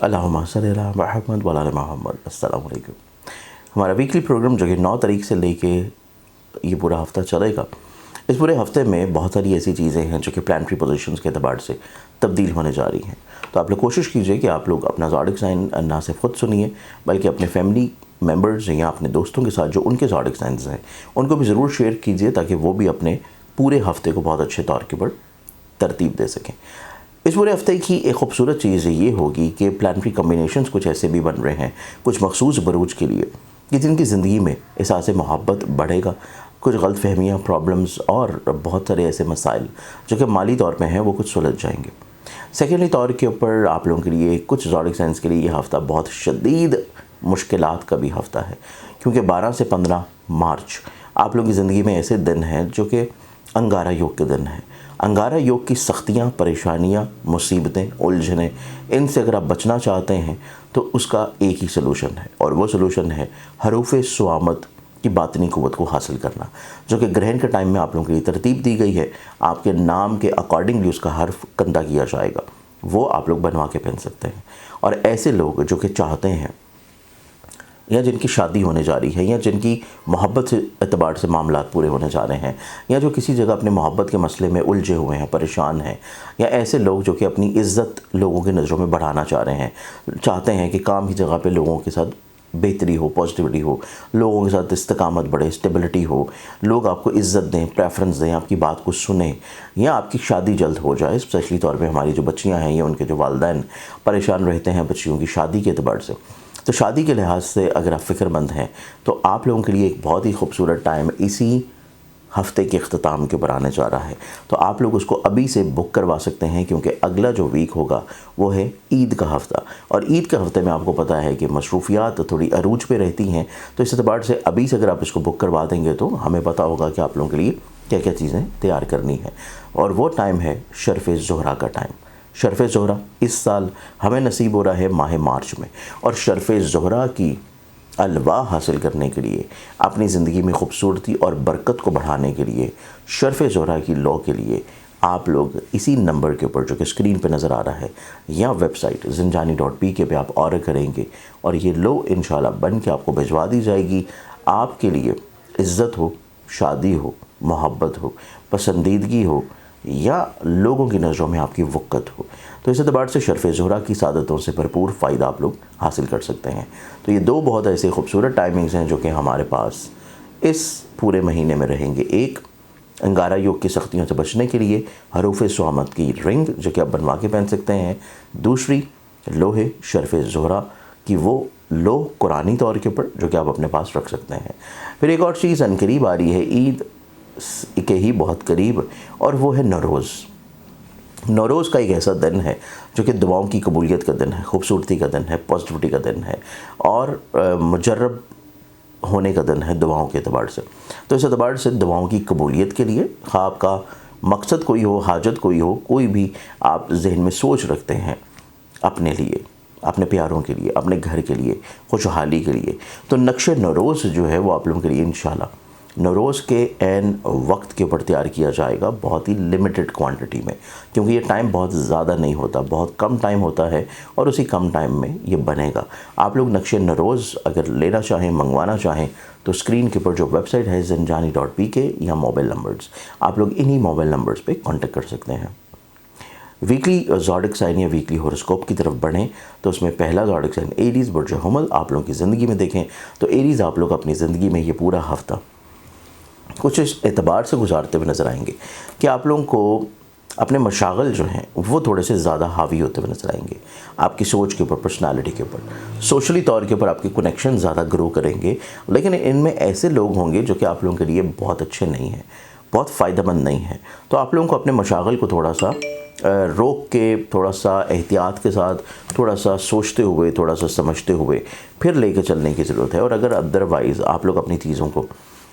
اللہم صلی علی محمد وعلی آل محمد۔ السلام علیکم۔ ہمارا ویکلی پروگرام جو کہ 9 تاریخ سے لے کے یہ پورا ہفتہ چلے گا، اس پورے ہفتے میں بہت ساری ایسی چیزیں ہیں جو کہ پلانٹری پوزیشنز کے اعتبار سے تبدیل ہونے جا رہی ہیں۔ تو آپ لوگ کوشش کیجئے کہ آپ لوگ اپنا زوڈک سائن نہ صرف خود سنیے بلکہ اپنے فیملی ممبرز یا اپنے دوستوں کے ساتھ جو ان کے زوڈک سائنز ہیں ان کو بھی ضرور شیئر کیجئے تاکہ وہ بھی اپنے پورے ہفتے کو بہت اچھے طور کے پر ترتیب دے سکیں۔ اس پورے ہفتے کی ایک خوبصورت چیز یہ ہوگی کہ پلانٹری کمبینیشنز کچھ ایسے بھی بن رہے ہیں کچھ مخصوص بروج کے لیے کہ جن کی زندگی میں احساس محبت بڑھے گا، کچھ غلط فہمیاں، پرابلمز اور بہت سارے ایسے مسائل جو کہ مالی طور پہ ہیں وہ کچھ سلجھ جائیں گے۔ سیکنڈلی طور کے اوپر آپ لوگوں کے لیے کچھ زوڈک سائنس کے لیے یہ ہفتہ بہت شدید مشکلات کا بھی ہفتہ ہے، کیونکہ 12 سے 15 مارچ آپ لوگوں کی زندگی میں ایسے دن ہیں جو کہ انگارہ یوگ کے دن ہیں۔ انگارہ یوگ کی سختیاں، پریشانیاں، مصیبتیں، الجھنیں، ان سے اگر آپ بچنا چاہتے ہیں تو اس کا ایک ہی سلوشن ہے، اور وہ سلوشن ہے حروف سوامت کی باطنی قوت کو حاصل کرنا، جو کہ گرہن کے ٹائم میں آپ لوگوں کے لیے ترتیب دی گئی ہے۔ آپ کے نام کے اکارڈنگلی اس کا حرف کندہ کیا جائے گا، وہ آپ لوگ بنوا کے پہن سکتے ہیں۔ اور ایسے لوگ جو کہ چاہتے ہیں یا جن کی شادی ہونے جا رہی ہے یا جن کی محبت سے اعتبار سے معاملات پورے ہونے جا رہے ہیں یا جو کسی جگہ اپنے محبت کے مسئلے میں الجھے ہوئے ہیں، پریشان ہیں، یا ایسے لوگ جو کہ اپنی عزت لوگوں کی نظروں میں بڑھانا چاہ رہے ہیں، چاہتے ہیں کہ کام کی جگہ پہ لوگوں کے ساتھ بہتری ہو، پازیٹیوٹی ہو، لوگوں کے ساتھ استقامت بڑھے، اسٹیبلٹی ہو، لوگ آپ کو عزت دیں، پریفرنس دیں، آپ کی بات کو سنیں، یا آپ کی شادی جلد ہو جائے۔ اسپیشلی طور پہ ہماری جو بچیاں ہیں یا ان کے جو والدین پریشان رہتے ہیں بچیوں کی شادی کے اعتبار سے، تو شادی کے لحاظ سے اگر آپ فکر مند ہیں تو آپ لوگوں کے لیے ایک بہت ہی خوبصورت ٹائم اسی ہفتے کے اختتام کے اوپر آنے جا رہا ہے۔ تو آپ لوگ اس کو ابھی سے بک کروا سکتے ہیں، کیونکہ اگلا جو ویک ہوگا وہ ہے عید کا ہفتہ، اور عید کے ہفتے میں آپ کو پتہ ہے کہ مصروفیات تھوڑی عروج پہ رہتی ہیں۔ تو اس اعتبار سے ابھی سے اگر آپ اس کو بک کروا دیں گے تو ہمیں پتہ ہوگا کہ آپ لوگوں کے لیے کیا کیا چیزیں تیار کرنی ہیں، اور وہ ٹائم ہے شرف زہرہ کا ٹائم۔ شرف زہرہ اس سال ہمیں نصیب ہو رہا ہے ماہ مارچ میں، اور شرف زہرہ کی الواح حاصل کرنے کے لیے، اپنی زندگی میں خوبصورتی اور برکت کو بڑھانے کے لیے، شرف زہرہ کی لو کے لیے آپ لوگ اسی نمبر کے اوپر جو کہ اسکرین پہ نظر آ رہا ہے یا ویب سائٹ zinjani.pk پہ آپ آرڈر کریں گے، اور یہ لو انشاءاللہ بن کے آپ کو بھجوا دی جائے گی۔ آپ کے لیے عزت ہو، شادی ہو، محبت ہو، پسندیدگی ہو، یا لوگوں کی نظروں میں آپ کی وقت ہو، تو اس اعتبار سے شرف زہرہ کی سعادتوں سے بھرپور فائدہ آپ لوگ حاصل کر سکتے ہیں۔ تو یہ دو بہت ایسے خوبصورت ٹائمنگز ہیں جو کہ ہمارے پاس اس پورے مہینے میں رہیں گے۔ ایک، انگارہ یوگ کی سختیوں سے بچنے کے لیے حروف سوامت کی رنگ جو کہ آپ بنوا کے پہن سکتے ہیں۔ دوسری، لوہے شرف زہرہ کی وہ لوہ قرآنی طور کے اوپر جو کہ آپ اپنے پاس رکھ سکتے ہیں۔ پھر ایک اور چیز ان قریب آ رہی ہے، عید کے ہی بہت قریب، اور وہ ہے نوروز۔ نوروز کا ایک ایسا دن ہے جو کہ دعاؤں کی قبولیت کا دن ہے، خوبصورتی کا دن ہے، پازیٹیوٹی کا دن ہے، اور مجرب ہونے کا دن ہے دعاؤں کے اعتبار سے۔ تو اس اعتبار سے دعاؤں کی قبولیت کے لیے، خواہ آپ کا مقصد کوئی ہو، حاجت کوئی ہو، کوئی بھی آپ ذہن میں سوچ رکھتے ہیں اپنے لیے، اپنے پیاروں کے لیے، اپنے گھر کے لیے، خوشحالی کے لیے، تو نقش نوروز جو ہے وہ آپ لوگوں کے لیے انشاءاللہ نوروز کے عین وقت کے اوپر تیار کیا جائے گا، بہت ہی لمیٹڈ کوانٹٹی میں، کیونکہ یہ ٹائم بہت زیادہ نہیں ہوتا، بہت کم ٹائم ہوتا ہے، اور اسی کم ٹائم میں یہ بنے گا۔ آپ لوگ نقش نوروز اگر لینا چاہیں، منگوانا چاہیں، تو اسکرین کے اوپر جو ویب سائٹ ہے zinjani.pk یا موبائل نمبرز، آپ لوگ انہی موبائل نمبرز پہ کانٹیکٹ کر سکتے ہیں۔ ویکلی زوڈک سائن یا ویکلی ہوراسکوپ کی طرف بڑھیں تو اس میں پہلا زوڈک سائن ایریز برج حمل آپ لوگوں کی زندگی میں دیکھیں تو ایریز آپ لوگ اپنی زندگی میں یہ پورا ہفتہ کچھ اس اعتبار سے گزارتے ہوئے نظر آئیں گے کہ آپ لوگوں کو اپنے مشاغل جو ہیں وہ تھوڑے سے زیادہ حاوی ہوتے ہوئے نظر آئیں گے، آپ کی سوچ کے اوپر، پرسنالٹی کے اوپر، سوشلی طور کے اوپر آپ کے کنیکشن زیادہ گرو کریں گے، لیکن ان میں ایسے لوگ ہوں گے جو کہ آپ لوگوں کے لیے بہت اچھے نہیں ہیں، بہت فائدہ مند نہیں ہیں۔ تو آپ لوگوں کو اپنے مشاغل کو تھوڑا سا روک کے، تھوڑا سا احتیاط کے ساتھ، تھوڑا سا سوچتے ہوئے، تھوڑا سا سمجھتے ہوئے پھر لے کے چلنے کی ضرورت ہے۔ اور اگر ادروائز آپ لوگ اپنی چیزوں کو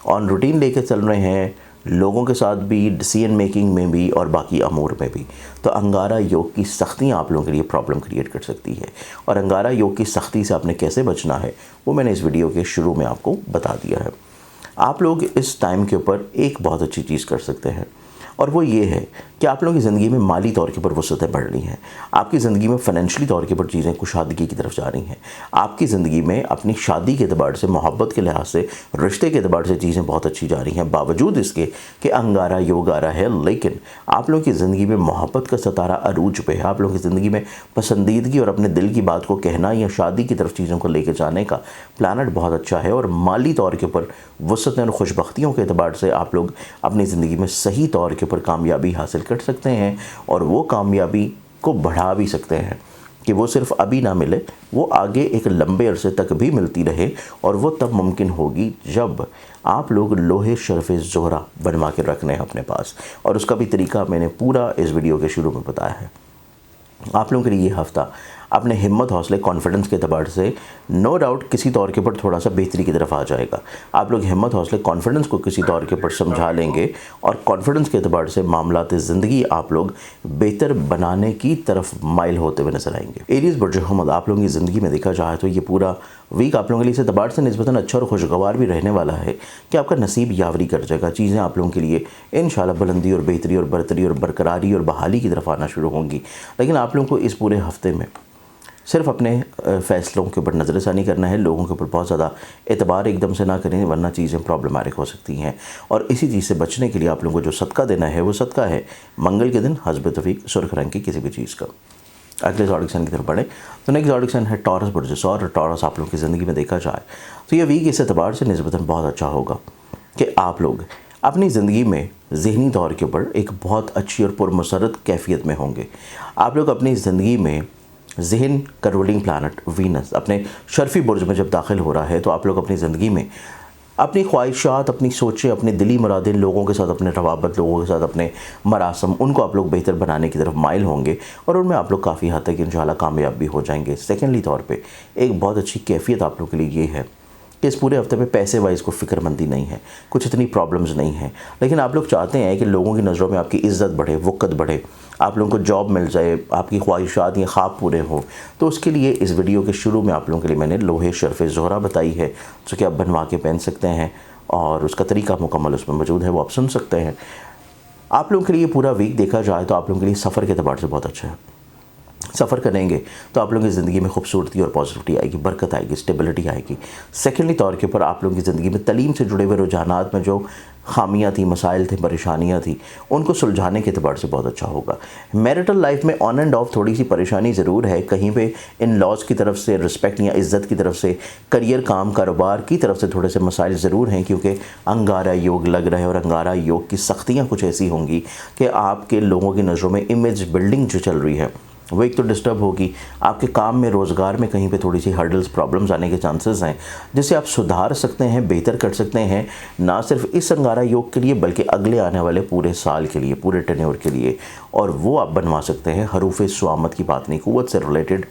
آن روٹین لے کے چل رہے ہیں، لوگوں کے ساتھ بھی، ڈیسیژن میکنگ میں بھی اور باقی امور میں بھی، تو انگارہ یوگ کی سختیاں آپ لوگوں کے لیے پرابلم کریٹ کر سکتی ہے۔ اور انگارہ یوگ کی سختی سے آپ نے کیسے بچنا ہے وہ میں نے اس ویڈیو کے شروع میں آپ کو بتا دیا ہے۔ آپ لوگ اس ٹائم کے اوپر ایک بہت اچھی چیز کر سکتے ہیں، اور وہ یہ ہے کہ آپ لوگوں کی زندگی میں مالی طور کے اوپر وسعتیں بڑھ رہی ہیں، آپ کی زندگی میں فائنینشلی طور کے اوپر چیزیں کشادگی کی طرف جا رہی ہیں، آپ کی زندگی میں اپنی شادی کے اعتبار سے، محبت کے لحاظ سے، رشتے کے اعتبار سے چیزیں بہت اچھی جا رہی ہیں، باوجود اس کے کہ انگارہ یوگ آ رہا ہے، لیکن آپ لوگوں کی زندگی میں محبت کا ستارہ عروج پہ ہے، آپ لوگوں کی زندگی میں پسندیدگی اور اپنے دل کی بات کو کہنا یا شادی کی طرف چیزوں کو لے کے جانے کا پلانٹ بہت اچھا ہے، اور مالی طور کے اوپر وسعتیں اور خوشبختیوں کے اعتبار سے آپ لوگ اپنی زندگی میں صحیح طور کے اوپر کامیابی حاصل کر سکتے ہیں، اور وہ کامیابی کو بڑھا بھی سکتے ہیں کہ وہ صرف ابھی نہ ملے، وہ آگے ایک لمبے عرصے تک بھی ملتی رہے، اور وہ تب ممکن ہوگی جب آپ لوگ لوہے شرف زہرہ بنوا کے رکھنے ہیں اپنے پاس، اور اس کا بھی طریقہ میں نے پورا اس ویڈیو کے شروع میں بتایا ہے۔ آپ لوگوں کے لیے یہ ہفتہ اپنے ہمت، حوصلے، کانفیڈنس کے اعتبار سے نو ڈاؤٹ کسی طور کے اوپر تھوڑا سا بہتری کی طرف آ جائے گا۔ آپ لوگ ہمت، حوصلے، کانفیڈنس کو کسی طور کے اوپر سمجھا لیں گے، اور کانفیڈنس کے اعتبار سے معاملات زندگی آپ لوگ بہتر بنانے کی طرف مائل ہوتے ہوئے نظر آئیں گے۔ ایریز برج حمل، آپ لوگوں کی زندگی میں دیکھا جائے تو یہ پورا ویک آپ لوگوں کے لیے اس اعتبار سے نسبتاً اچھا اور خوشگوار بھی رہنے والا ہے کہ آپ کا نصیب یاوری کر جائے گا، چیزیں آپ لوگوں کے لیے انشاءاللہ بلندی اور بہتری اور برتری اور برقراری اور بحالی کی طرف آنا شروع ہوں گی۔ لیکن آپ لوگوں کو اس پورے ہفتے میں صرف اپنے فیصلوں کے اوپر نظر ثانی کرنا ہے، لوگوں کے اوپر بہت زیادہ اعتبار ایک دم سے نہ کریں، ورنہ چیزیں پرابلمٹک ہو سکتی ہیں، اور اسی چیز سے بچنے کے لیے آپ لوگوں کو جو صدقہ دینا ہے وہ صدقہ ہے منگل کے دن حسب توفیق سرخ رنگ کی کسی بھی چیز کا۔ اگلے زوڈک سائن کی طرف بڑھیں تو نیکسٹ زوڈک سائن ہے ٹورس برج، اور ٹورس آپ لوگوں کی زندگی میں دیکھا جائے تو یہ ویک اس اعتبار سے نسبتاً بہت اچھا ہوگا کہ آپ لوگ اپنی زندگی میں ذہنی طور کے اوپر ایک بہت اچھی اور پرمسرت کیفیت میں ہوں گے۔ آپ لوگ اپنی زندگی میں ذہن کا رولنگ پلانٹ وینس اپنے شرفی برج میں جب داخل ہو رہا ہے تو آپ لوگ اپنی زندگی میں اپنی خواہشات، اپنی سوچیں، اپنی دلی مرادیں، لوگوں کے ساتھ اپنے روابط، لوگوں کے ساتھ اپنے مراسم، ان کو آپ لوگ بہتر بنانے کی طرف مائل ہوں گے، اور ان میں آپ لوگ کافی حد تک انشاءاللہ کامیاب بھی ہو جائیں گے۔ سیکنڈلی طور پہ ایک بہت اچھی کیفیت آپ لوگوں کے لیے یہ ہے کہ اس پورے ہفتے میں پیسے وائز کو فکر مندی نہیں ہے، کچھ اتنی پرابلمز نہیں ہیں، لیکن آپ لوگ چاہتے ہیں کہ لوگوں کی نظروں میں آپ کی عزت بڑھے، وقت بڑھے، آپ لوگوں کو جاب مل جائے، آپ کی خواہشات یا خواب پورے ہوں۔ تو اس کے لیے اس ویڈیو کے شروع میں آپ لوگوں کے لیے میں نے لوہے شرف زہرہ بتائی ہے، جو کہ آپ بنوا کے پہن سکتے ہیں، اور اس کا طریقہ مکمل اس میں موجود ہے، وہ آپ سن سکتے ہیں۔ آپ لوگوں کے لیے پورا ویک دیکھا جائے تو آپ لوگوں کے لیے سفر کے اعتبار سے بہت اچھا ہے۔ سفر کریں گے تو آپ لوگوں کی زندگی میں خوبصورتی اور پازیٹیوٹی آئے گی، برکت آئے گی، اسٹیبلٹی آئے گی۔ سیکنڈلی طور کے اوپر آپ لوگوں کی زندگی میں تعلیم سے جڑے ہوئے رجحانات میں جو خامیاں تھیں، مسائل تھے، پریشانیاں تھیں، ان کو سلجھانے کے اعتبار سے بہت اچھا ہوگا۔ میرٹل لائف میں آن اینڈ آف تھوڑی سی پریشانی ضرور ہے، کہیں پہ ان لاز کی طرف سے رسپیکٹ یا عزت کی طرف سے، کریئر، کام، کاروبار کی طرف سے تھوڑے سے مسائل ضرور ہیں، کیونکہ انگارہ یوگ لگ رہا ہے، اور انگارہ یوگ کی سختیاں کچھ ایسی ہوں گی کہ آپ کے لوگوں کی نظروں میں امیج بلڈنگ جو چل رہی ہے وہ ایک تو ڈسٹرب ہوگی، آپ کے کام میں، روزگار میں کہیں پہ تھوڑی سی ہرڈلز، پرابلمز آنے کے چانسز ہیں، جسے آپ سدھار سکتے ہیں، بہتر کر سکتے ہیں، نہ صرف اس انگارہ یوگ کے لیے بلکہ اگلے آنے والے پورے سال کے لیے، پورے ٹینیور کے لیے، اور وہ آپ بنوا سکتے ہیں حروف سوامت کی باطنی قوت سے ریلیٹڈ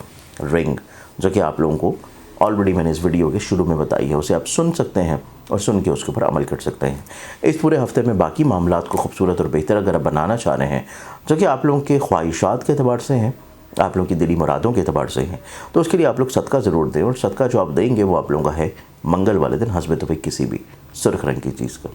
رنگ، جو کہ آپ لوگوں کو آلریڈی میں نے اس ویڈیو کے شروع میں بتائی ہے، اسے آپ سن سکتے ہیں اور سن کے اس کے اوپر عمل کر سکتے ہیں۔ اس پورے ہفتے میں باقی معاملات کو خوبصورت اور بہتر اگر آپ بنانا چاہ رہے ہیں، جو کہ آپ لوگوں کے خواہشات کے اعتبار سے ہیں، آپ لوگوں کی دلی مرادوں کے اعتبار سے ہیں، تو اس کے لیے آپ لوگ صدقہ ضرور دیں، اور صدقہ جو آپ دیں گے وہ آپ لوگوں کا ہے منگل والے دن حسب توفیق کسی بھی سرخ رنگ کی چیز کا۔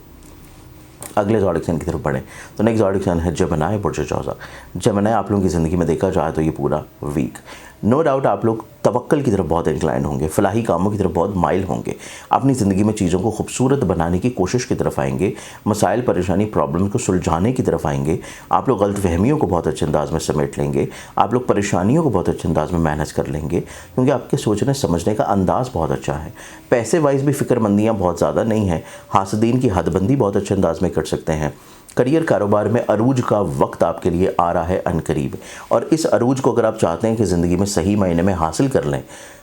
اگلے زوڈک سائن کی طرف بڑھیں تو نیکسٹ زوڈک سائن ہے جیمنائی برج جوزا۔ جیمنائی آپ لوگوں کی زندگی میں دیکھا جائے تو یہ پورا ویک نو ڈاؤٹ آپ لوگ توکل کی طرف بہت انکلائن ہوں گے، فلاحی کاموں کی طرف بہت مائل ہوں گے، اپنی زندگی میں چیزوں کو خوبصورت بنانے کی کوشش کی طرف آئیں گے، مسائل، پریشانی، پرابلم کو سلجھانے کی طرف آئیں گے، آپ لوگ غلط فہمیوں کو بہت اچھے انداز میں سمیٹ لیں گے، آپ لوگ پریشانیوں کو بہت اچھے انداز میں مینیج کر لیں گے، کیونکہ آپ کے سوچنے سمجھنے کا انداز بہت اچھا ہے۔ پیسے وائز بھی فکر مندیاں بہت زیادہ نہیں ہیں، حاسدین کی حد بندی بہت اچھے انداز میں کر سکتے ہیں۔ کریئر، کاروبار میں عروج کا وقت آپ کے لیے آ رہا ہے عنقریب، اور اس عروج کو اگر آپ چاہتے ہیں کہ زندگی میں صحیح معنی میں حاصل کر لیں،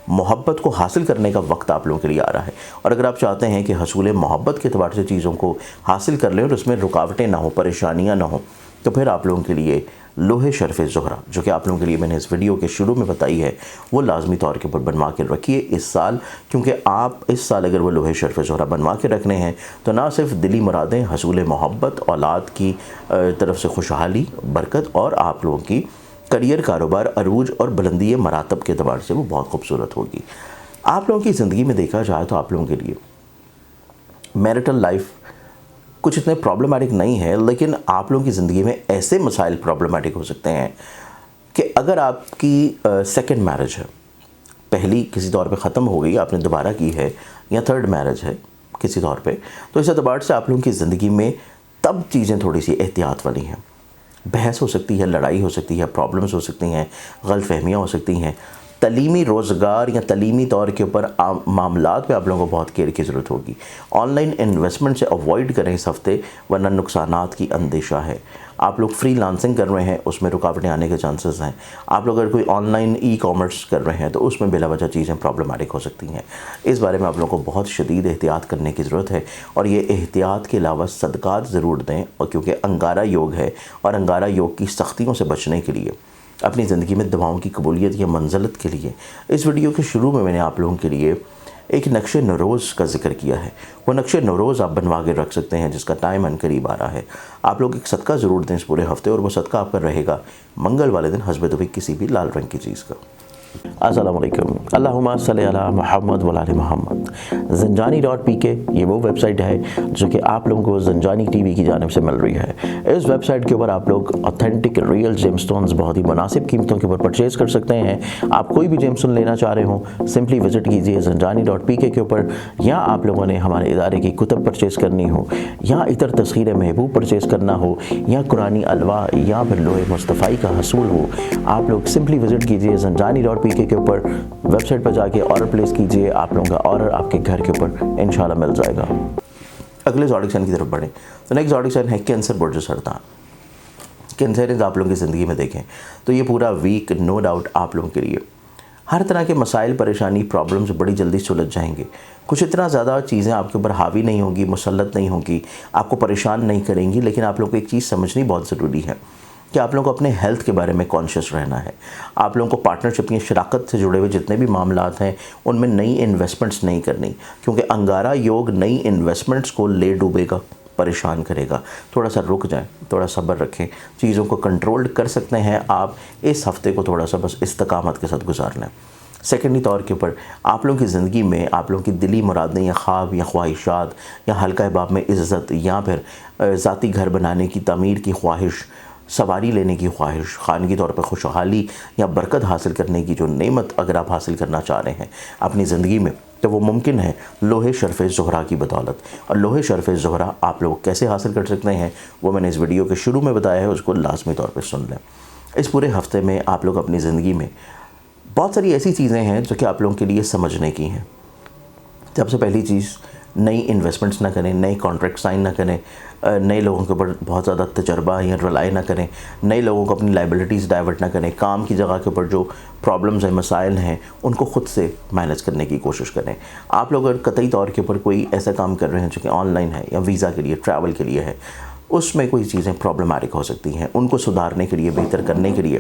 محبت کو حاصل کرنے کا وقت آپ لوگوں کے لیے آ رہا ہے، اور اگر آپ چاہتے ہیں کہ حصول محبت کے اعتبار سے چیزوں کو حاصل کر لیں اور اس میں رکاوٹیں نہ ہوں، پریشانیاں نہ ہوں، تو پھر آپ لوگوں کے لیے لوہے شرف زہرہ، جو کہ آپ لوگوں کے لیے میں نے اس ویڈیو کے شروع میں بتائی ہے، وہ لازمی طور کے اوپر بنوا کے رکھیے اس سال، کیونکہ آپ اس سال اگر وہ لوہے شرف زہرہ بنوا کے رکھنے ہیں تو نہ صرف دلی مرادیں، حصول محبت، اولاد کی طرف سے خوشحالی، برکت، اور آپ لوگوں کی کریئر، کاروبار، عروج اور بلندی مراتب کے اعتبار سے وہ بہت خوبصورت ہوگی۔ آپ لوگوں کی زندگی میں دیکھا جائے تو آپ لوگوں کے لیے میرٹل لائف کچھ اتنے پرابلمٹک نہیں ہے، لیکن آپ لوگوں کی زندگی میں ایسے مسائل پرابلمٹک ہو سکتے ہیں کہ اگر آپ کی سیکنڈ میرج ہے، پہلی کسی طور پہ ختم ہو گئی، آپ نے دوبارہ کی ہے، یا تھرڈ میرج ہے کسی طور پہ، تو اس اعتبار سے آپ لوگوں کی زندگی میں تب چیزیں تھوڑی سی احتیاط والی ہیں. بحث ہو سکتی ہے، لڑائی ہو سکتی ہے، پرابلمز ہو سکتی ہیں، غلط فہمیاں ہو سکتی ہیں. تعلیمی روزگار یا تعلیمی طور کے اوپر معاملات پہ آپ لوگوں کو بہت کیئر کی ضرورت ہوگی. آن لائن انویسٹمنٹ سے اوائڈ کریں اس ہفتے، ورنہ نقصانات کی اندیشہ ہے. آپ لوگ فری لانسنگ کر رہے ہیں، اس میں رکاوٹیں آنے کے چانسز ہیں. آپ لوگ اگر کوئی آن لائن ای کامرس کر رہے ہیں تو اس میں بلا وجہ چیزیں پرابلمٹک ہو سکتی ہیں. اس بارے میں آپ لوگوں کو بہت شدید احتیاط کرنے کی ضرورت ہے، اور یہ احتیاط کے علاوہ صدقات ضرور دیں، اور کیونکہ انگارہ یوگ ہے، اور انگارہ یوگ کی سختیوں سے بچنے کے لیے، اپنی زندگی میں دعاؤں کی قبولیت یا منزلت کے لیے، اس ویڈیو کے شروع میں نے آپ لوگوں کے لیے ایک نقش نوروز کا ذکر کیا ہے. وہ نقش نوروز آپ بنوا کے رکھ سکتے ہیں، جس کا ٹائم ان قریب آ رہا ہے. آپ لوگ ایک صدقہ ضرور دیں اس پورے ہفتے، اور وہ صدقہ آپ کا رہے گا منگل والے دن حسب توفیق کسی بھی لال رنگ کی چیز کا. السلام علیکم. اللہم صلی علی محمد وعلی محمد. زنجانی.pk یہ وہ ویب سائٹ ہے جو کہ آپ لوگوں کو زنجانی ٹی وی کی جانب سے مل رہی ہے. اس ویب سائٹ کے اوپر آپ لوگ اوتھینٹک ریئل جیم سٹونز بہت ہی مناسب قیمتوں کے اوپر پرچیز کر سکتے ہیں. آپ کوئی بھی جیم سٹون لینا چاہ رہے ہوں، سمپلی وزٹ کیجئے زنجانی.pk کے اوپر، یا آپ لوگوں نے ہمارے ادارے کی کتب پرچیز کرنی ہو، یا اتر تسخیر محبوب پرچیز کرنا ہو، یا قرآنی الواح، یا پھر لوح مصطفی کا حصول ہو، آپ لوگ سمپلی وزٹ کیجئے زنجانی.pk کے اوپر. ویب سائٹ پر جا کے آرڈر پلیس کیجئے، آپ لوگوں کا آرڈر آپ کے گھر کے اوپر انشاءاللہ مل جائے گا. اگلے زوڈک سائن کی طرف بڑھیں تو نیکسٹ زوڈک سائن ہے کینسر، برج سرطان. کینسر آپ لوگوں کی زندگی میں دیکھیں تو یہ پورا ویک نو ڈاؤٹ آپ لوگوں کے لیے ہر طرح کے مسائل، پریشانی، پرابلمز بڑی جلدی سلجھ جائیں گے. کچھ اتنا زیادہ چیزیں آپ کے اوپر حاوی نہیں ہوگی، مسلط نہیں ہوگی، آپ کو پریشان نہیں کریں گی. لیکن آپ لوگوں کو ایک چیز سمجھنی بہت ضروری ہے کہ آپ لوگوں کو اپنے ہیلتھ کے بارے میں کانشیس رہنا ہے. آپ لوگوں کو پارٹنرشپ یا شراکت سے جڑے ہوئے جتنے بھی معاملات ہیں ان میں نئی انویسٹمنٹس نہیں کرنی، کیونکہ انگارہ یوگ نئی انویسٹمنٹس کو لے ڈوبے گا، پریشان کرے گا. تھوڑا سا رک جائیں، تھوڑا صبر رکھیں، چیزوں کو کنٹرول کر سکتے ہیں آپ. اس ہفتے کو تھوڑا سا بس استقامت کے ساتھ گزارنا ہے. سیکنڈلی طور کے اوپر آپ لوگوں کی زندگی میں آپ لوگوں کی دلی مرادیں یا خواب یا خواہشات یا حلقہ باب میں عزت، یا پھر ذاتی گھر بنانے کی تعمیر کی خواہش، سواری لینے کی خواہش، خانگی طور پہ خوشحالی یا برکت حاصل کرنے کی جو نعمت اگر آپ حاصل کرنا چاہ رہے ہیں اپنی زندگی میں، تو وہ ممکن ہے لوح شرف زہرہ کی بدولت. اور لوح شرف زہرہ آپ لوگ کیسے حاصل کر سکتے ہیں وہ میں نے اس ویڈیو کے شروع میں بتایا ہے، اس کو لازمی طور پہ سن لیں. اس پورے ہفتے میں آپ لوگ اپنی زندگی میں بہت ساری ایسی چیزیں ہیں جو کہ آپ لوگوں کے لیے سمجھنے کی ہیں. سب سے پہلی چیز، نئی انویسٹمنٹس نہ کریں، نئے کانٹریکٹ سائن نہ کریں، نئے لوگوں کے اوپر بہت زیادہ تجربہ یا رلائی نہ کریں، نئے لوگوں کو اپنی لائبلٹیز ڈائیورٹ نہ کریں. کام کی جگہ کے اوپر جو پرابلمز ہیں، مسائل ہیں، ان کو خود سے مینیج کرنے کی کوشش کریں. آپ لوگ اگر قطعی طور کے اوپر کوئی ایسا کام کر رہے ہیں جو کہ آن لائن ہے یا ویزا کے لیے، ٹریول کے لیے ہے، اس میں کوئی چیزیں پرابلمٹک ہو سکتی ہیں. ان کو سدھارنے کے لیے، بہتر کرنے کے لیے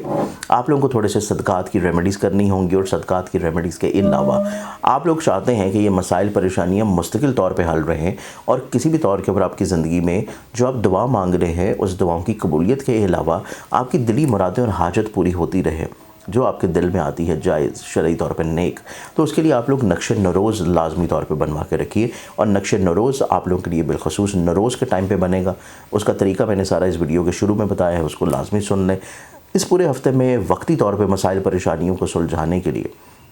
آپ لوگوں کو تھوڑے سے صدقات کی ریمیڈیز کرنی ہوں گی. اور صدقات کی ریمیڈیز کے علاوہ آپ لوگ چاہتے ہیں کہ یہ مسائل، پریشانیاں مستقل طور پہ حل رہیں، اور کسی بھی طور کے اوپر آپ کی زندگی میں جو آپ دعا مانگ رہے ہیں اس دعاؤں کی قبولیت کے علاوہ آپ کی دلی مرادیں اور حاجت پوری ہوتی رہے جو آپ کے دل میں آتی ہے، جائز، شرعی طور پہ نیک. تو اس کے لیے آپ لوگ نقش نوروز لازمی طور پہ بنوا کے رکھیے. اور نقش نوروز آپ لوگوں کے لیے بالخصوص نوروز کے ٹائم پہ بنے گا. اس کا طریقہ میں نے سارا اس ویڈیو کے شروع میں بتایا ہے، اس کو لازمی سن لیں. اس پورے ہفتے میں وقتی طور پہ مسائل، پریشانیوں کو سلجھانے کے لیے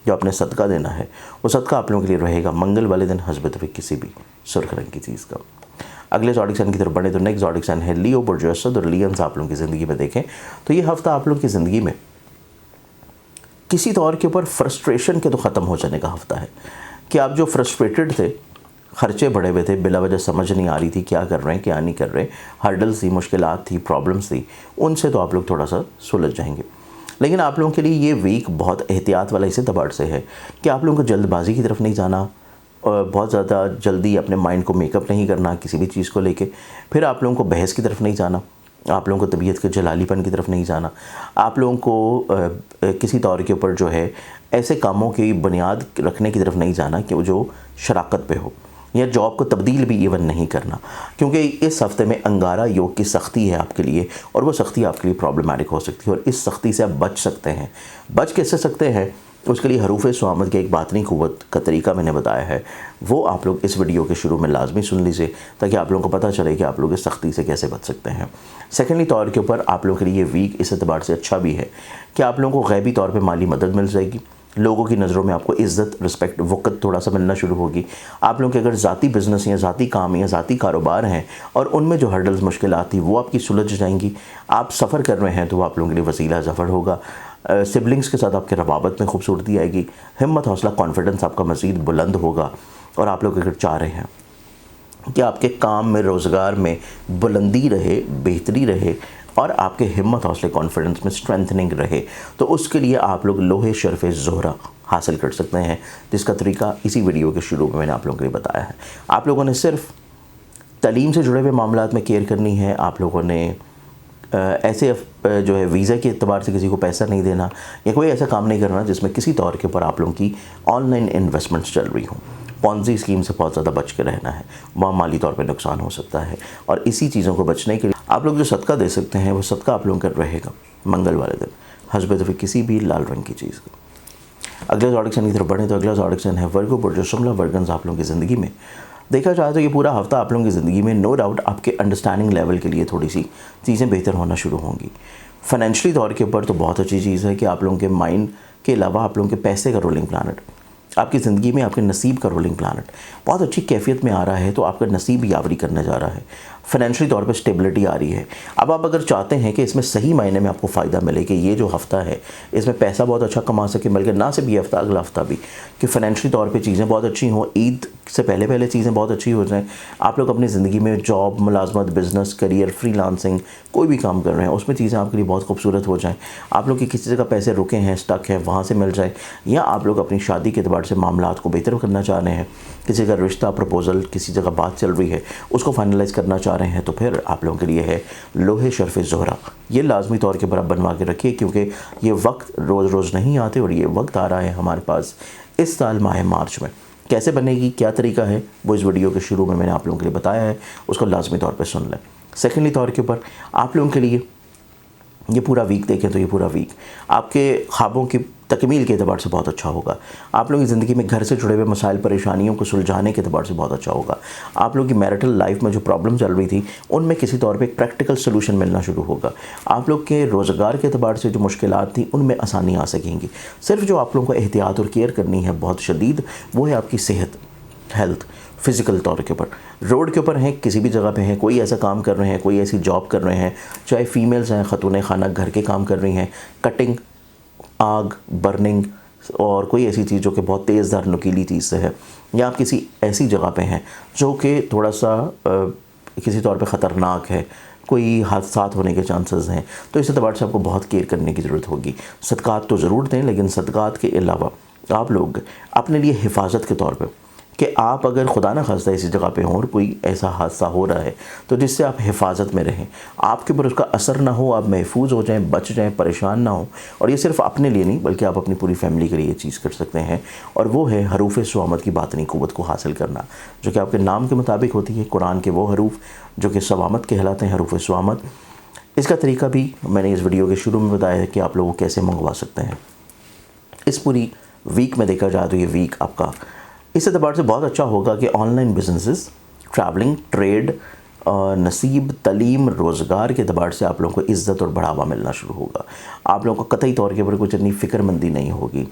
جو آپ نے صدقہ دینا ہے، وہ صدقہ آپ لوگوں کے لیے رہے گا منگل والے دن حسب توفیق کسی بھی سرخ رنگ کی چیز کا. اگلے زوڈک سائن کی طرف بڑھیں تو نیکسٹ زوڈک سائن ہے لیو، برج اسد. اور لیونز آپ لوگوں کی زندگی میں دیکھیں تو یہ ہفتہ آپ لوگوں کی زندگی میں کسی طور کے اوپر فرسٹریشن کے تو ختم ہو جانے کا ہفتہ ہے کہ آپ جو فرسٹریٹڈ تھے، خرچے بڑھے ہوئے تھے، بلا وجہ سمجھ نہیں آ رہی تھی کیا کر رہے ہیں کیا نہیں کر رہے، ہرڈلز تھی، مشکلات تھی، پرابلمس تھی، ان سے تو آپ لوگ تھوڑا سا سلجھ جائیں گے. لیکن آپ لوگوں کے لیے یہ ویک بہت احتیاط والا اس اعتبار سے ہے کہ آپ لوگوں کو جلد بازی کی طرف نہیں جانا، اور بہت زیادہ جلدی اپنے مائنڈ کو میک اپ نہیں کرنا کسی بھی چیز کو لے کے. پھر آپ لوگوں کو بحث کی طرف نہیں جانا، آپ لوگوں کو طبیعت کے جلالی پن کی طرف نہیں جانا، آپ لوگوں کو کسی طور کے اوپر جو ہے ایسے کاموں کی بنیاد رکھنے کی طرف نہیں جانا کہ وہ جو شراکت پہ ہو، یا جاب کو تبدیل بھی ایون نہیں کرنا. کیونکہ اس ہفتے میں انگارہ یوگ کی سختی ہے آپ کے لیے، اور وہ سختی آپ کے لیے پرابلمٹک ہو سکتی ہے. اور اس سختی سے آپ بچ سکتے ہیں. بچ کیسے سکتے ہیں؟ اس کے لیے حروف سوامت کے ایک باطنی قوت کا طریقہ میں نے بتایا ہے، وہ آپ لوگ اس ویڈیو کے شروع میں لازمی سن لیجیے تاکہ آپ لوگوں کو پتہ چلے کہ آپ لوگ اس سختی سے کیسے بچ سکتے ہیں۔ سیکنڈلی طور کے اوپر آپ لوگوں کے لیے ویک اس اعتبار سے اچھا بھی ہے کہ آپ لوگوں کو غیبی طور پہ مالی مدد مل جائے گی، لوگوں کی نظروں میں آپ کو عزت، رسپیکٹ، وقت تھوڑا سا ملنا شروع ہوگی۔ آپ لوگوں کے اگر ذاتی بزنس یا ذاتی کام یا ذاتی کاروبار ہیں اور ان میں جو ہرڈلز مشکلات تھی وہ آپ کی سلجھ جائیں گی۔ آپ سفر کر رہے ہیں تو وہ آپ لوگوں کے لیے وسیلہ ظفر ہوگا۔ سبلنگز کے ساتھ آپ کے روابط میں خوبصورتی آئے گی، ہمت، حوصلہ، کانفیڈنس آپ کا مزید بلند ہوگا۔ اور آپ لوگ اگر چاہ رہے ہیں کہ آپ کے کام میں، روزگار میں بلندی رہے، بہتری رہے اور آپ کے ہمت، حوصلے، کانفیڈنس میں اسٹرینتھننگ رہے، تو اس کے لیے آپ لوگ لوہے شرف زہرہ حاصل کر سکتے ہیں، جس کا طریقہ اسی ویڈیو کے شروع میں نے آپ لوگوں کے لیے بتایا ہے۔ آپ لوگوں نے صرف تعلیم سے جڑے ہوئے معاملات میں کیئر کرنی ہے، آپ لوگوں نے ایسے جو ہے ویزا کے اعتبار سے کسی کو پیسہ نہیں دینا یا کوئی ایسا کام نہیں کرنا جس میں کسی طور کے اوپر آپ لوگوں کی آن لائن انویسٹمنٹس چل رہی ہوں۔ پونزی اسکیم سے بہت زیادہ بچ کے رہنا ہے، وہاں مالی طور پہ نقصان ہو سکتا ہے، اور اسی چیزوں کو بچنے کے لیے آپ لوگ جو صدقہ دے سکتے ہیں وہ صدقہ آپ لوگوں کا رہے گا منگل والے دن حسب دفعہ کسی بھی لال رنگ کی چیز کا۔ اگلا زوڈکسن کی طرف بڑھیں تو اگلا زوڈکسن ہے ورگو، برج شملہ ورگنز۔ آپ لوگوں کی زندگی میں دیکھا جائے تو یہ پورا ہفتہ آپ لوگوں کی زندگی میں نو ڈاؤٹ آپ کے انڈرسٹینڈنگ لیول کے لیے تھوڑی سی چیزیں بہتر ہونا شروع ہوں گی۔ فائنینشلی طور کے اوپر تو بہت اچھی چیز ہے کہ آپ لوگوں کے مائنڈ کے علاوہ آپ لوگوں کے پیسے کا رولنگ پلانٹ آپ کی زندگی میں، آپ کے نصیب کا رولنگ پلانٹ بہت اچھی کیفیت میں آ رہا ہے، تو آپ کا نصیب یاوری کرنے جا رہا ہے، فائنینشلی طور پہ سٹیبلٹی آ رہی ہے۔ اب آپ اگر چاہتے ہیں کہ اس میں صحیح معنی میں آپ کو فائدہ ملے کہ یہ جو ہفتہ ہے اس میں پیسہ بہت اچھا کما سکے، بلکہ نہ صرف یہ ہفتہ، اگلا ہفتہ بھی، کہ فائنینشلی طور پہ چیزیں بہت اچھی ہوں، عید سے پہلے چیزیں بہت اچھی ہو جائیں، آپ لوگ اپنی زندگی میں جاب، ملازمت، بزنس، کریئر، فری لانسنگ، کوئی بھی کام کر رہے ہیں اس میں چیزیں آپ کے لیے بہت خوبصورت ہو جائیں، آپ لوگ کی کسی جگہ پیسے رکے ہیں، اسٹک ہیں، وہاں سے مل جائے، یا آپ لوگ اپنی شادی کے اعتبار سے معاملات کو بہتر کرنا چاہ رہے ہیں، کسی کا رشتہ، پروپوزل، کسی جگہ بات چل رہی ہے اس کو فائنلائز کرنا چاہ رہے ہیں، تو پھر آپ لوگوں کے لیے ہے لوہے شرف زہرہ۔ یہ لازمی طور کے اوپر آپ بنوا کے رکھیے، کیونکہ یہ وقت روز روز نہیں آتے، اور یہ وقت آ رہا ہے ہمارے پاس اس سال ماہ مارچ میں۔ کیسے بنے گی، کیا طریقہ ہے، وہ اس ویڈیو کے شروع میں نے آپ لوگوں کے لیے بتایا ہے، اس کو لازمی طور پہ سن لیں۔ سیکنڈلی طور کے اوپر آپ لوگوں کے لیے یہ پورا ویک دیکھیں تو یہ پورا ویک آپ کے خوابوں کی تکمیل کے اعتبار سے بہت اچھا ہوگا۔ آپ لوگوں کی زندگی میں گھر سے جڑے ہوئے مسائل، پریشانیوں کو سلجھانے کے اعتبار سے بہت اچھا ہوگا۔ آپ لوگوں کی میرٹل لائف میں جو پرابلم چل رہی تھی ان میں کسی طور پہ ایک پریکٹیکل سلوشن ملنا شروع ہوگا۔ آپ لوگ کے روزگار کے اعتبار سے جو مشکلات تھیں ان میں آسانی آ سکیں گی۔ صرف جو آپ لوگوں کو احتیاط اور کیئر کرنی ہے بہت شدید، وہ ہے آپ کی صحت، ہیلتھ، فزیکل طور کے اوپر۔ روڈ کے اوپر ہیں، کسی بھی جگہ پہ ہیں، کوئی ایسا کام کر رہے ہیں، کوئی ایسی جاب کر رہے ہیں، چاہے فیمیلز ہیں، خاتون خانہ گھر کے کام کر رہی ہیں، کٹنگ، آگ، برننگ، اور کوئی ایسی چیز جو کہ بہت تیز دھار نکیلی چیز سے ہے، یا آپ کسی ایسی جگہ پہ ہیں جو کہ تھوڑا سا کسی طور پہ خطرناک ہے، کوئی حادثات ہونے کے چانسز ہیں، تو اس اعتبار سے آپ کو بہت کیئر کرنے کی ضرورت ہوگی۔ صدقات تو ضرور دیں، لیکن صدقات کے علاوہ آپ لوگ اپنے لیے حفاظت کے طور پہ، کہ آپ اگر خدا نہ خواستہ اسی جگہ پہ ہوں اور کوئی ایسا حادثہ ہو رہا ہے تو جس سے آپ حفاظت میں رہیں، آپ کے اوپر اس کا اثر نہ ہو، آپ محفوظ ہو جائیں، بچ جائیں، پریشان نہ ہوں۔ اور یہ صرف اپنے لیے نہیں بلکہ آپ اپنی پوری فیملی کے لیے یہ چیز کر سکتے ہیں، اور وہ ہے حروف سوامت کی باطنی قوت کو حاصل کرنا، جو کہ آپ کے نام کے مطابق ہوتی ہے، قرآن کے وہ حروف جو کہ سوامت کہلاتے ہیں، حروف سوامت۔ اس کا طریقہ بھی میں نے اس ویڈیو کے شروع میں بتایا ہے کہ آپ لوگوں کیسے منگوا سکتے ہیں۔ اس پوری ویک میں دیکھا جائے تو یہ ویک آپ کا اس اعتبار سے بہت اچھا ہوگا کہ online businesses, travelling, trade, نصیب، تعلیم، روزگار کے اعتبار سے آپ لوگوں کو عزت اور بڑھاوا ملنا شروع ہوگا۔ آپ لوگوں کو قطعی طور کے اوپر کچھ اتنی فکر مندی نہیں ہوگی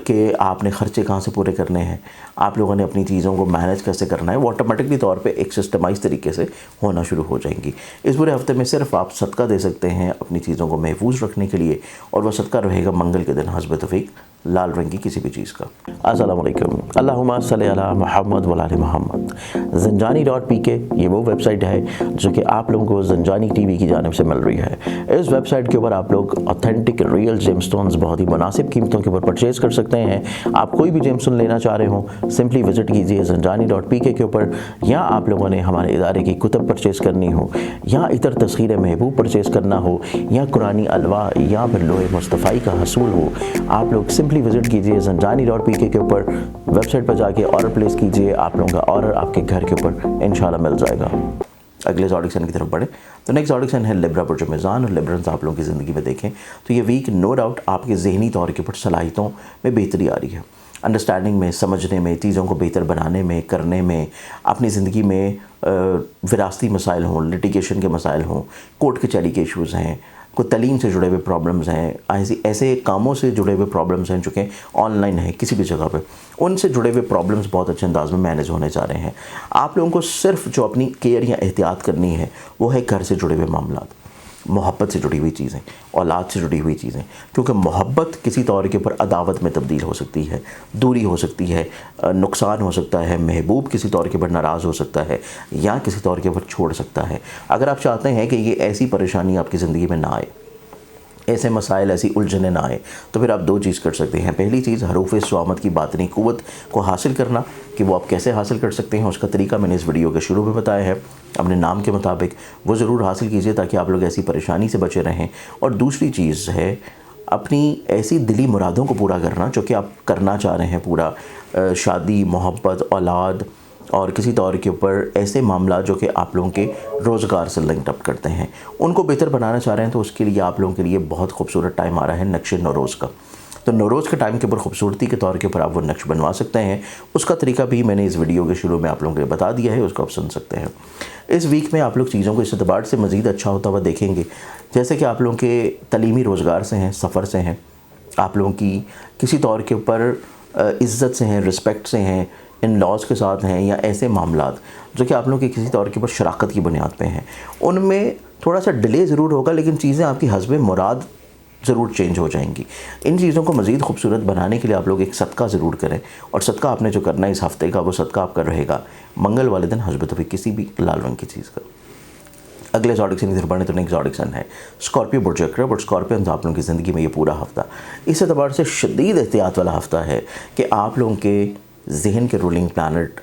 کہ آپ نے خرچے کہاں سے پورے کرنے ہیں، آپ لوگوں نے اپنی چیزوں کو مینیج کیسے کرنا ہے، وہ آٹومیٹکلی طور پہ ایک سسٹمائز طریقے سے ہونا شروع ہو جائیں گی۔ اس پورے ہفتے میں صرف آپ صدقہ دے سکتے ہیں اپنی چیزوں کو محفوظ رکھنے کے لیے، اور وہ صدقہ رہے گا منگل کے دن حسب توفیق لال رنگ کی کسی بھی چیز کا۔ السلام علیکم، اللہم صلی علی محمد و علی محمد۔ zanjani.pk یہ وہ ویب سائٹ ہے جو کہ آپ لوگوں کو زنجانی ٹی وی کی جانب سے مل رہی ہے۔ اس ویب سائٹ کے اوپر آپ لوگ اوتھینٹک ریئل جیم سٹونز بہت ہی مناسب قیمتوں کے اوپر پرچیز کر سکتے ہیں۔ آپ کوئی بھی جیم سٹون لینا چاہ رہے ہوں، سمپلی وزٹ کیجیے zanjani.pk کے اوپر، یا آپ لوگوں نے ہمارے ادارے کی کتب پرچیز کرنی ہو، یا عطر تسخیر محبوب پرچیز کرنا ہو، یا قرآنی الوا، یا پھر لوح مصطفی کا حصول ہو، آپ لوگ سمپلی وزٹ کیجیے zanjani.pk کے اوپر، ویب سائٹ پر جا کے آرڈر پلیس کیجیے، آپ لوگوں کا آرڈر آپ کے گھر کے اوپر انشاءاللہ مل جائے گا۔ اگلے زوڈک سائن کی طرف بڑھیں تو نیکسٹ زوڈک سائن ہے لیبرا برج میزان. اور لیبرنز آپ لوگوں کی زندگی میں دیکھیں تو یہ ویک نو ڈاؤٹ آپ کے ذہنی طور کے اوپر صلاحیتوں میں بہتری آ رہی ہے, انڈرسٹینڈنگ میں, سمجھنے میں, چیزوں کو بہتر بنانے میں, کرنے میں, اپنی زندگی میں وراثتی مسائل ہوں, لٹیگیشن کے مسائل ہوں, کورٹ کچہری کے ایشوز ہیں, کوئی تعلیم سے جڑے ہوئے پرابلمز ہیں, ایسے کاموں سے جڑے ہوئے پرابلمز ہیں جو کہ آن لائن ہیں کسی بھی جگہ پہ, ان سے جڑے ہوئے پرابلمز بہت اچھے انداز میں مینیج ہونے جا رہے ہیں. آپ لوگوں کو صرف جو اپنی کیئر یا احتیاط کرنی ہے وہ ہے گھر سے جڑے ہوئے معاملات, محبت سے جڑی ہوئی چیزیں, اولاد سے جڑی ہوئی چیزیں, کیونکہ محبت کسی طور کے اوپر عداوت میں تبدیل ہو سکتی ہے, دوری ہو سکتی ہے, نقصان ہو سکتا ہے, محبوب کسی طور کے اوپر ناراض ہو سکتا ہے یا کسی طور کے اوپر چھوڑ سکتا ہے. اگر آپ چاہتے ہیں کہ یہ ایسی پریشانی آپ کی زندگی میں نہ آئے, ایسے مسائل, ایسی الجھنیں نہ آئے, تو پھر آپ دو چیز کر سکتے ہیں. پہلی چیز حروف سوامت کی باطنی قوت کو حاصل کرنا, کہ وہ آپ کیسے حاصل کر سکتے ہیں اس کا طریقہ میں نے اس ویڈیو کے شروع میں بتایا ہے. اپنے نام کے مطابق وہ ضرور حاصل کیجئے تاکہ آپ لوگ ایسی پریشانی سے بچے رہیں. اور دوسری چیز ہے اپنی ایسی دلی مرادوں کو پورا کرنا جو کہ آپ کرنا چاہ رہے ہیں, پورا شادی, محبت, اولاد اور کسی طور کے اوپر ایسے معاملات جو کہ آپ لوگوں کے روزگار سے لنکڈ اپ کرتے ہیں, ان کو بہتر بنانا چاہ رہے ہیں. تو اس کے لیے آپ لوگوں کے لیے بہت خوبصورت ٹائم آ رہا ہے نقش نوروز کا. تو نوروز کے ٹائم کے اوپر خوبصورتی کے طور کے اوپر آپ وہ نقش بنوا سکتے ہیں. اس کا طریقہ بھی میں نے اس ویڈیو کے شروع میں آپ لوگوں کو بتا دیا ہے, اس کو آپ سن سکتے ہیں. اس ویک میں آپ لوگ چیزوں کو اس اعتبار سے مزید اچھا ہوتا ہوا دیکھیں گے, جیسے کہ آپ لوگوں کے تعلیمی روزگار سے ہیں, سفر سے ہیں, آپ لوگوں کی کسی طور کے اوپر عزت سے ہیں, رسپیکٹ سے ہیں, ان لاز کے ساتھ ہیں, یا ایسے معاملات جو کہ آپ لوگوں کی کسی طور کے اوپر شراکت کی بنیاد پہ ہیں, ان میں تھوڑا سا ڈیلے ضرور ہوگا لیکن چیزیں آپ کی حسب مراد ضرور چینج ہو جائیں گی. ان چیزوں کو مزید خوبصورت بنانے کے لیے آپ لوگ ایک صدقہ ضرور کریں, اور صدقہ آپ نے جو کرنا ہے اس ہفتے کا, وہ صدقہ آپ کا رہے گا منگل والے دن حسب توفیق کسی بھی لال رنگ کی چیز کا. اگلے زوڈک سائن کی طرف بڑھیں تو نیکسٹ زوڈک سائن ہے اسکارپیو برج اکرب. اور اسکارپیونز آپ لوگوں کی زندگی میں یہ پورا ہفتہ اس اعتبار سے شدید احتیاط والا ہفتہ ہے کہ آپ لوگوں کے ذہن کے رولنگ پلانٹ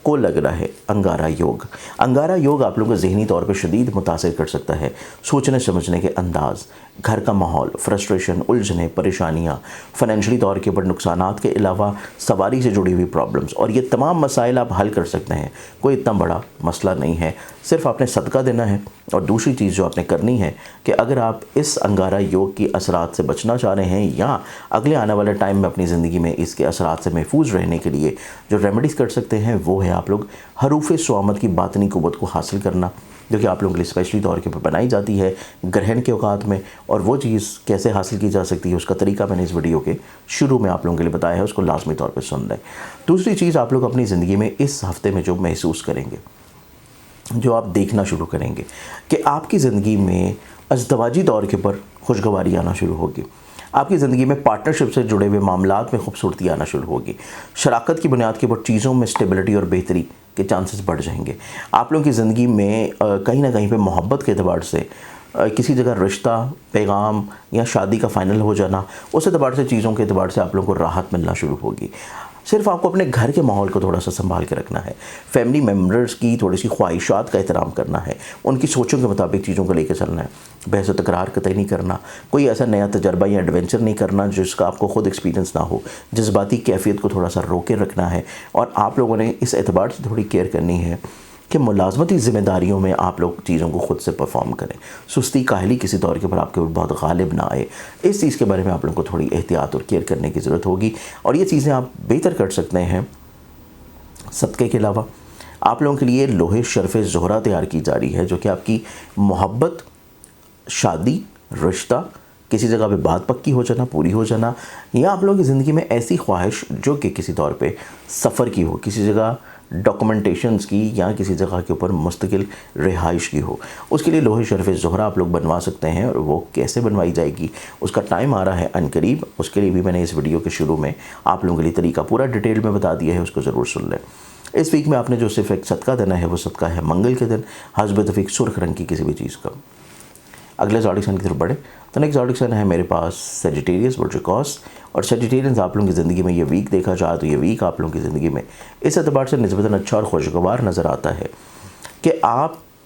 کو لگ رہا ہے انگارا یوگ. انگارا یوگ آپ لوگوں کو ذہنی طور پہ شدید متاثر کر سکتا ہے. سوچنے سمجھنے کے انداز, گھر کا ماحول, فرسٹریشن, الجھنیں, پریشانیاں, فائنینشلی طور کے اوپر نقصانات کے علاوہ سواری سے جڑی ہوئی پرابلمز, اور یہ تمام مسائل آپ حل کر سکتے ہیں. کوئی اتنا بڑا مسئلہ نہیں ہے, صرف آپ نے صدقہ دینا ہے. اور دوسری چیز جو آپ نے کرنی ہے کہ اگر آپ اس انگارا یوگ کی اثرات سے بچنا چاہ رہے ہیں یا اگلے آنے والے ٹائم میں اپنی زندگی میں اس کے اثرات سے محفوظ رہنے کے لیے جو ریمیڈیز کر سکتے ہیں, وہ ہے آپ لوگ حروف سوامت کی باطنی قوت کو حاصل کرنا, جو کہ آپ لوگوں کے لیے اسپیشلی طور کے پر بنائی جاتی ہے گرہن کے اوقات میں. اور وہ چیز کیسے حاصل کی جا سکتی ہے اس کا طریقہ میں نے اس ویڈیو کے شروع میں آپ لوگوں کے لیے بتایا ہے, اس کو لازمی طور پہ سن لیں. دوسری چیز آپ لوگ اپنی زندگی میں اس ہفتے میں جو محسوس کریں گے, جو آپ دیکھنا شروع کریں گے کہ آپ کی زندگی میں ازدواجی طور کے پر خوشگواری آنا شروع ہوگی, آپ کی زندگی میں پارٹنرشپ سے جڑے ہوئے معاملات میں خوبصورتی آنا شروع ہوگی, شراکت کی بنیاد کے اوپر چیزوں میں اسٹیبلٹی اور بہتری کے چانسز بڑھ جائیں گے. آپ لوگوں کی زندگی میں کہیں نہ کہیں پہ محبت کے اعتبار سے کسی جگہ رشتہ, پیغام یا شادی کا فائنل ہو جانا, اس اعتبار سے چیزوں کے اعتبار سے آپ لوگوں کو راحت ملنا شروع ہوگی. صرف آپ کو اپنے گھر کے ماحول کو تھوڑا سا سنبھال کے رکھنا ہے, فیملی ممبرز کی تھوڑی سی خواہشات کا احترام کرنا ہے, ان کی سوچوں کے مطابق چیزوں کو لے کے چلنا ہے. بحث و تکرار قطعی نہیں کرنا, کوئی ایسا نیا تجربہ یا ایڈونچر نہیں کرنا جس کا آپ کو خود ایکسپیرینس نہ ہو. جذباتی کیفیت کو تھوڑا سا روکے رکھنا ہے, اور آپ لوگوں نے اس اعتبار سے تھوڑی کیئر کرنی ہے کہ ملازمتی ذمہ داریوں میں آپ لوگ چیزوں کو خود سے پرفارم کریں. سستی کاہلی کسی طور کے اوپر آپ کے اوپر بہت غالب نہ آئے, اس چیز کے بارے میں آپ لوگوں کو تھوڑی احتیاط اور کیئر کرنے کی ضرورت ہوگی. اور یہ چیزیں آپ بہتر کر سکتے ہیں. صدقے کے علاوہ آپ لوگوں کے لیے لوہے شرف زہرہ تیار کی جا رہی ہے, جو کہ آپ کی محبت, شادی, رشتہ, کسی جگہ پہ بات پکی ہو جانا, پوری ہو جانا, یا آپ لوگوں کی زندگی میں ایسی خواہش جو کہ کسی طور پہ سفر کی ہو, کسی جگہ ڈاکومنٹیشنز کی یا کسی جگہ کے اوپر مستقل رہائش کی ہو, اس کے لیے لوہے شرف زہرہ آپ لوگ بنوا سکتے ہیں. اور وہ کیسے بنوائی جائے گی اس کا ٹائم آ رہا ہے ان قریب, اس کے لیے بھی میں نے اس ویڈیو کے شروع میں آپ لوگوں کے لیے طریقہ پورا ڈیٹیل میں بتا دیا ہے, اس کو ضرور سن لیں. اس ویک میں آپ نے جو صرف ایک صدقہ دینا ہے وہ صدقہ ہے منگل کے دن حسب توفیق سرخ رنگ کی کسی بھی چیز کا. اگلے زوڈک سائن کی طرف بڑھے تو نیکسٹ زوڈک سائن ہے میرے پاس سیجیٹیریس برج اکوس. اور سیجیٹیرینز آپ لوگوں کی زندگی میں یہ ویک دیکھا جائے تو یہ ویک آپ لوگوں کی زندگی میں اس اعتبار سے نسبتاً اچھا اور خوشگوار نظر آتا ہے کہ آپ